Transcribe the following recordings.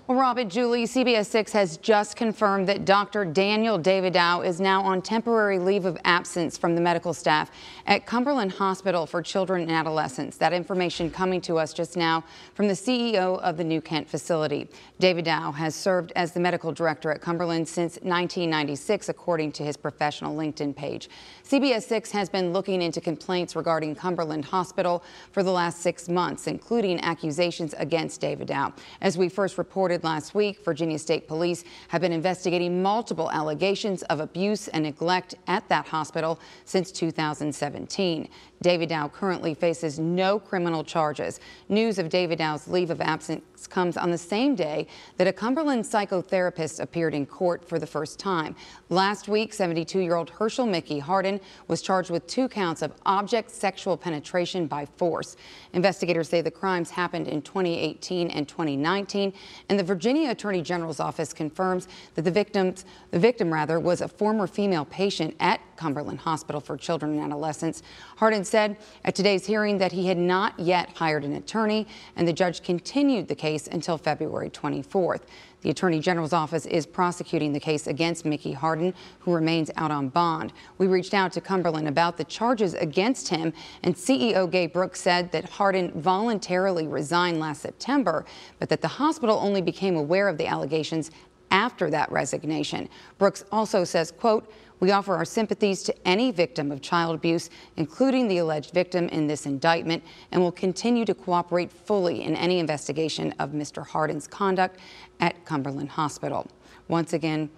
Well, Robin, Julie, CBS 6 has just confirmed that Dr. Daniel Davidow is now on temporary leave of absence from the medical staff at Cumberland Hospital for Children and Adolescents. That information coming to us just now from the CEO of the New Kent facility. Davidow has served as the medical director at Cumberland since 1996, according to his professional LinkedIn page. CBS 6 has been looking into complaints regarding Cumberland Hospital for the last 6 months, including accusations against Davidow. As we first reported last week, Virginia State Police have been investigating multiple allegations of abuse and neglect at that hospital since 2017. Davidow currently faces no criminal charges. News of Davidow's leave of absence comes on the same day that a Cumberland psychotherapist appeared in court for the first time. Last week, 72-year-old Herschel Mickey Hardin was charged with 2 counts of object sexual penetration by force. Investigators say the crimes happened in 2018 and 2019, and the Virginia Attorney General's office confirms that the victim was a former female patient at Cumberland Hospital for Children and Adolescents. Hardin said at today's hearing that he had not yet hired an attorney, and the judge continued the case until February 24th. The Attorney General's office is prosecuting the case against Mickey Hardin, who remains out on bond. We reached out to Cumberland about the charges against him, and CEO Gabe Brooks said that Hardin voluntarily resigned last September, but that the hospital only became aware of the allegations after that resignation. Brooks also says, quote, "We offer our sympathies to any victim of child abuse, including the alleged victim in this indictment, and will continue to cooperate fully in any investigation of Mr. Hardin's conduct at Cumberland Hospital." Once again,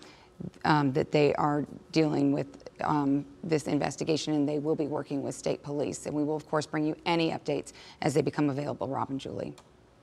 that they are dealing with this investigation, and they will be working with state police. And we will, of course, bring you any updates as they become available. Rob and Julie.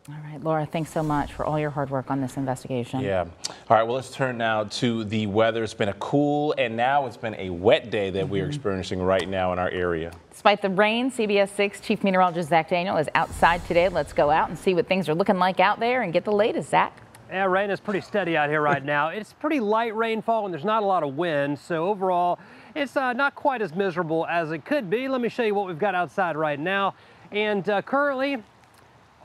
All right, Laura, thanks so much for all your hard work on this investigation. Yeah. All right, well, let's turn now to the weather. It's been a cool and now it's been a wet day that we are experiencing right now in our area. Despite the rain, CBS 6 Chief Meteorologist Zach Daniel is outside today. Let's go out and see what things are looking like out there and get the latest, Zach. Yeah, rain is pretty steady out here right now. It's pretty light rainfall and there's not a lot of wind, so overall it's not quite as miserable as it could be. Let me show you what we've got outside right now. And currently,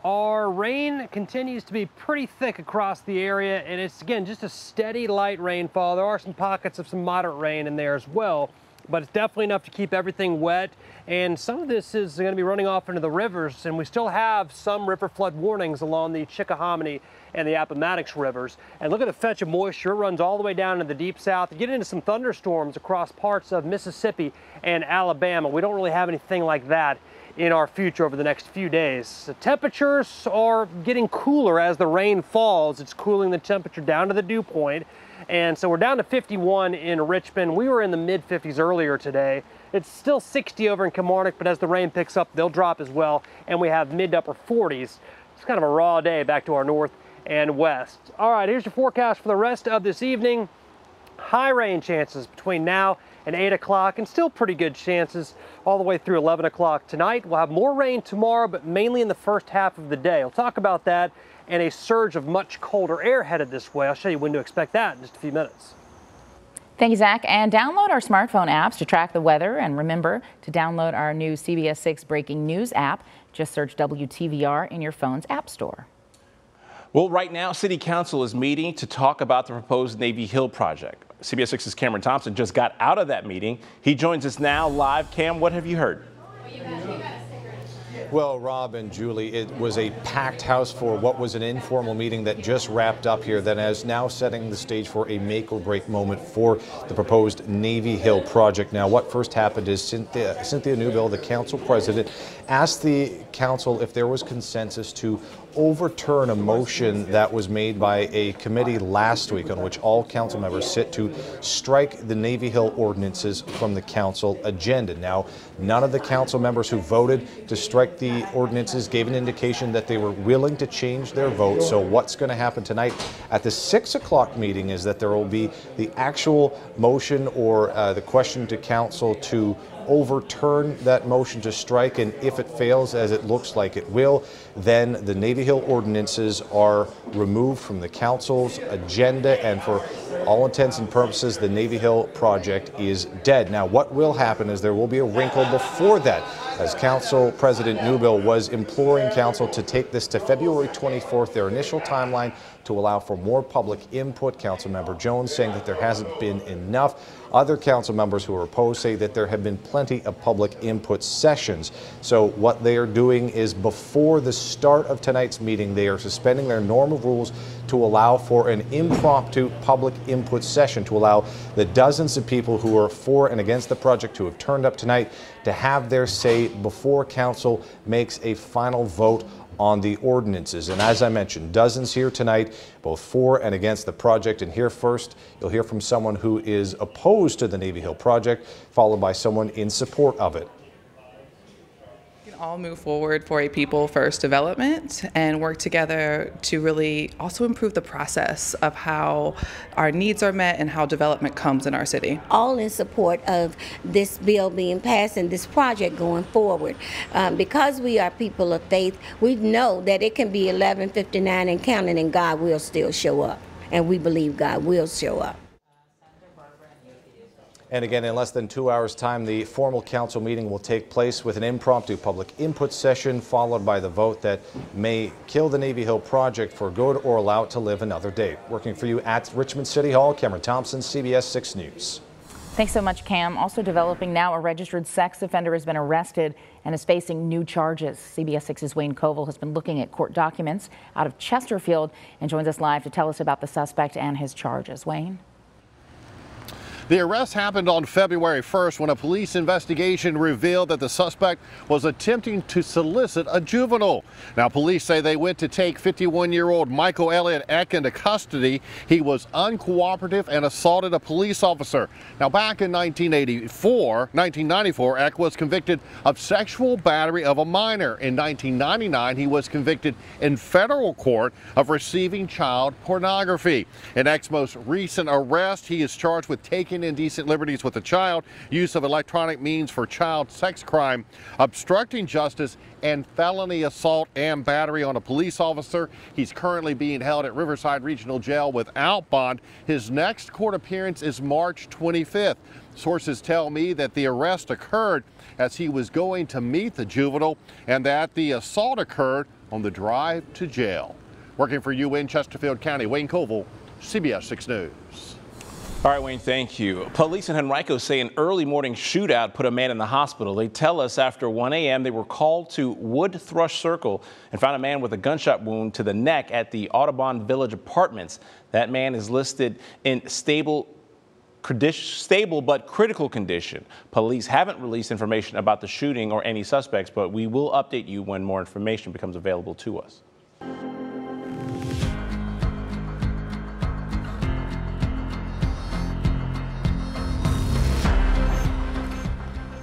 our rain continues to be pretty thick across the area, and it's, again, just a steady light rainfall. There are some pockets of some moderate rain in there as well, but it's definitely enough to keep everything wet. And some of this is going to be running off into the rivers, and we still have some river flood warnings along the Chickahominy and the Appomattox rivers. And look at the fetch of moisture. It runs all the way down into the deep south. You get into some thunderstorms across parts of Mississippi and Alabama. We don't really have anything like that in our future over the next few days. The temperatures are getting cooler as the rain falls. It's cooling the temperature down to the dew point. And so we're down to 51 in Richmond. We were in the mid 50s earlier today. It's still 60 over in Kilmarnock, but as the rain picks up, they'll drop as well. And we have mid to upper 40s. It's kind of a raw day back to our north and west. All right, here's your forecast for the rest of this evening. High rain chances between now and 8 o'clock, and still pretty good chances all the way through 11 o'clock tonight. We'll have more rain tomorrow, but mainly in the first half of the day. We'll talk about that and a surge of much colder air headed this way. I'll show you when to expect that in just a few minutes. Thank you, Zach. And download our smartphone apps to track the weather. And remember to download our new CBS 6 Breaking News app. Just search WTVR in your phone's app store. Well, right now, City Council is meeting to talk about the proposed Navy Hill project. CBS 6's Cameron Thompson just got out of that meeting. He joins us now live. Cam, what have you heard? Well, Rob and Julie, it was a packed house for what was an informal meeting that just wrapped up here that is now setting the stage for a make or break moment for the proposed Navy Hill project. Now, what first happened is Cynthia Newbill, the council president, asked the council if there was consensus to overturn a motion that was made by a committee last week on which all council members sit to strike the Navy Hill ordinances from the council agenda. Now, none of the council members who voted to strike the ordinances gave an indication that they were willing to change their vote. So what's going to happen tonight at the 6 o'clock meeting is that there will be the actual motion or the question to council to overturn that motion to strike, and if it fails, as it looks like it will, then the Navy Hill ordinances are removed from the council's agenda, and for all intents and purposes, the Navy Hill project is dead. Now, what will happen is there will be a wrinkle before that, as Council President Newbill was imploring council to take this to February 24th, their initial timeline to allow for more public input. Councilmember Jones saying that there hasn't been enough. Other council members who are opposed say that there have been plenty of public input sessions. So what they are doing is, before the start of tonight's meeting, they are suspending their normal rules to allow for an impromptu public input session, to allow the dozens of people who are for and against the project who have turned up tonight to have their say before council makes a final vote on the ordinances. And as I mentioned, dozens here tonight, both for and against the project. And here first, you'll hear from someone who is opposed to the Navy Hill project, followed by someone in support of it. We can all move forward for a people-first development and work together to really also improve the process of how our needs are met and how development comes in our city. All in support of this bill being passed and this project going forward. Because we are people of faith, we know that it can be 11:59 and counting, and God will still show up. And we believe God will show up. And again, in less than 2 hours' time, the formal council meeting will take place with an impromptu public input session, followed by the vote that may kill the Navy Hill project for good or allow it to live another day. Working for you at Richmond City Hall, Cameron Thompson, CBS 6 News. Thanks so much, Cam. Also developing now, a registered sex offender has been arrested and is facing new charges. CBS 6's Wayne Koval has been looking at court documents out of Chesterfield and joins us live to tell us about the suspect and his charges. Wayne? The arrest happened on February 1st when a police investigation revealed that the suspect was attempting to solicit a juvenile. Now, police say they went to take 51-year-old Michael Elliott Eck into custody. He was uncooperative and assaulted a police officer. Now, back in 1994, Eck was convicted of sexual battery of a minor. In 1999, he was convicted in federal court of receiving child pornography. In Eck's most recent arrest, he is charged with taking indecent liberties with a child, use of electronic means for child sex crime, obstructing justice, and felony assault and battery on a police officer. He's currently being held at Riverside Regional Jail without bond. His next court appearance is March 25th. Sources tell me that the arrest occurred as he was going to meet the juvenile and that the assault occurred on the drive to jail. Working for you in Chesterfield County, Wayne Koval, CBS 6 News. All right, Wayne, thank you. Police in Henrico say an early morning shootout put a man in the hospital. They tell us after 1 a.m. they were called to Wood Thrush Circle and found a man with a gunshot wound to the neck at the Audubon Village Apartments. That man is listed in stable but critical condition. Police haven't released information about the shooting or any suspects, but we will update you when more information becomes available to us.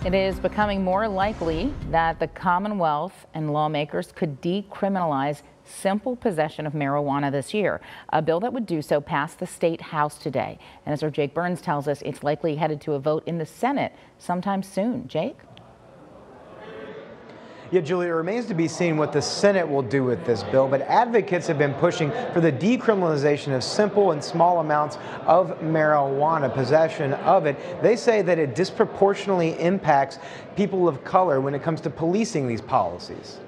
It is becoming more likely that the Commonwealth and lawmakers could decriminalize simple possession of marijuana this year. A bill that would do so passed the state house today. And as our Jake Burns tells us, it's likely headed to a vote in the Senate sometime soon. Jake? Yeah, Julie, it remains to be seen what the Senate will do with this bill, but advocates have been pushing for the decriminalization of simple and small amounts of marijuana, possession of it. They say that it disproportionately impacts people of color when it comes to policing these policies.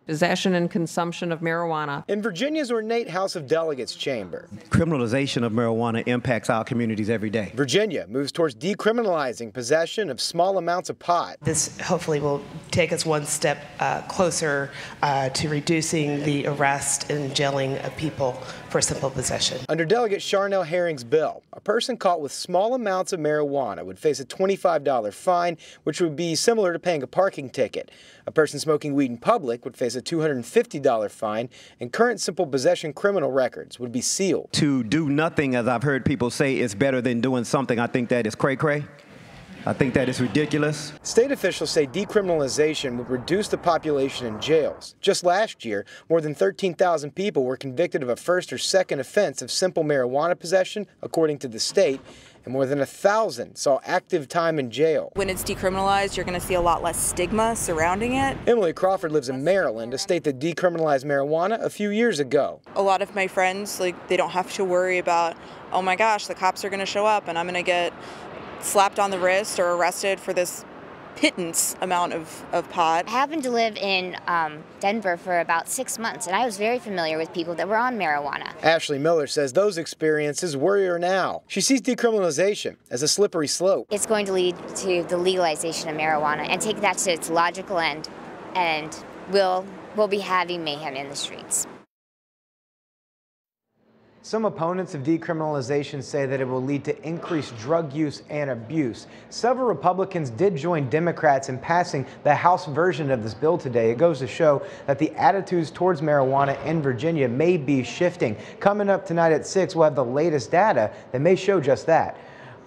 Possession and consumption of marijuana. In Virginia's ornate House of Delegates chamber, criminalization of marijuana impacts our communities every day. Virginia moves towards decriminalizing possession of small amounts of pot. This hopefully will take us one step closer to reducing the arrest and jailing of people for simple possession. Under Delegate Charnel Herring's bill, a person caught with small amounts of marijuana would face a $25 fine, which would be similar to paying a parking ticket. A person smoking weed in public would face a $250 fine, and current simple possession criminal records would be sealed. To do nothing, as I've heard people say, is better than doing something. I think that is cray-cray. I think that is ridiculous. State officials say decriminalization would reduce the population in jails. Just last year, more than 13,000 people were convicted of a first or second offense of simple marijuana possession, according to the state, and more than 1,000 saw active time in jail. When it's decriminalized, you're going to see a lot less stigma surrounding it. Emily Crawford lives in Maryland, a state that decriminalized marijuana a few years ago. A lot of my friends, they don't have to worry about, oh my gosh, the cops are going to show up and I'm going to get slapped on the wrist or arrested for this pittance amount of pot. I happened to live in Denver for about 6 months, and I was very familiar with people that were on marijuana. Ashley Miller says those experiences worry her now. She sees decriminalization as a slippery slope. It's going to lead to the legalization of marijuana and take that to its logical end, and we'll be having mayhem in the streets. Some opponents of decriminalization say that it will lead to increased drug use and abuse. Several Republicans did join Democrats in passing the House version of this bill today. It goes to show that the attitudes towards marijuana in Virginia may be shifting. Coming up tonight at 6, we'll have the latest data that may show just that.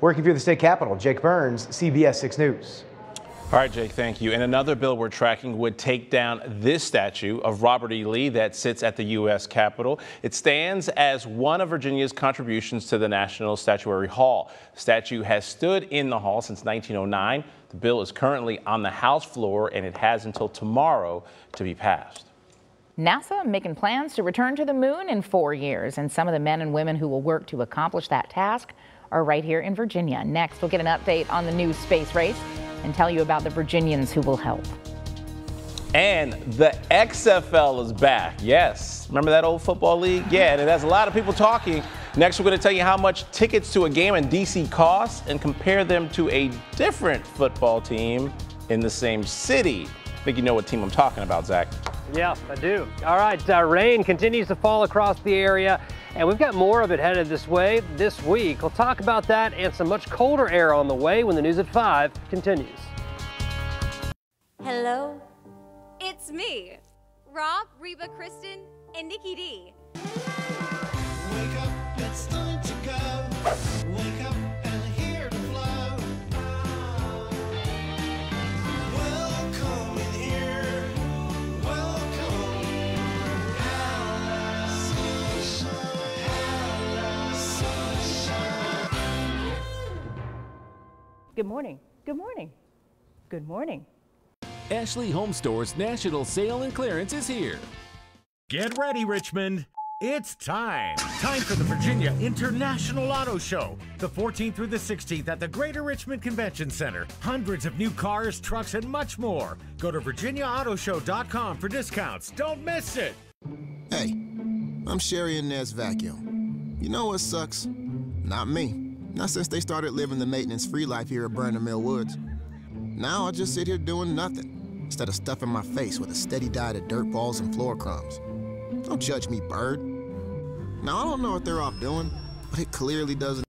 Working through the state capitol, Jake Burns, CBS 6 News. All right, Jake, thank you. And another bill we're tracking would take down this statue of Robert E. Lee that sits at the U.S. Capitol. It stands as one of Virginia's contributions to the National Statuary Hall. The statue has stood in the hall since 1909. The bill is currently on the House floor, and it has until tomorrow to be passed. NASA making plans to return to the moon in 4 years, and some of the men and women who will work to accomplish that task are right here in Virginia. Next, we'll get an update on the new space race and tell you about the Virginians who will help. And the XFL is back. Yes. Remember that old football league? Yeah, and it has a lot of people talking. Next, we're going to tell you how much tickets to a game in D.C. cost and compare them to a different football team in the same city. I think you know what team I'm talking about, Zach. Yeah, I do. All right, rain continues to fall across the area, and we've got more of it headed this way this week. We'll talk about that and some much colder air on the way when the news at 5 continues. Hello, it's me, Rob, Reba, Kristen, and Nikki D. Wake up, it's time to go. Wake up and hear the flow. Welcome in here. Welcome. Sunshine. Good morning. Good morning. Good morning. Ashley Home Store's National Sale and Clearance is here. Get ready, Richmond. It's time. Time for the Virginia International Auto Show. The 14th through the 16th at the Greater Richmond Convention Center. Hundreds of new cars, trucks, and much more. Go to virginiaautoshow.com for discounts. Don't miss it. Hey, I'm Sherry and Nez Vacuum. You know what sucks? Not me. Not since they started living the maintenance-free life here at Brandon Mill Woods. Now I just sit here doing nothing, instead of stuffing my face with a steady diet of dirt balls and floor crumbs. Don't judge me, bird. Now, I don't know what they're off doing, but it clearly doesn't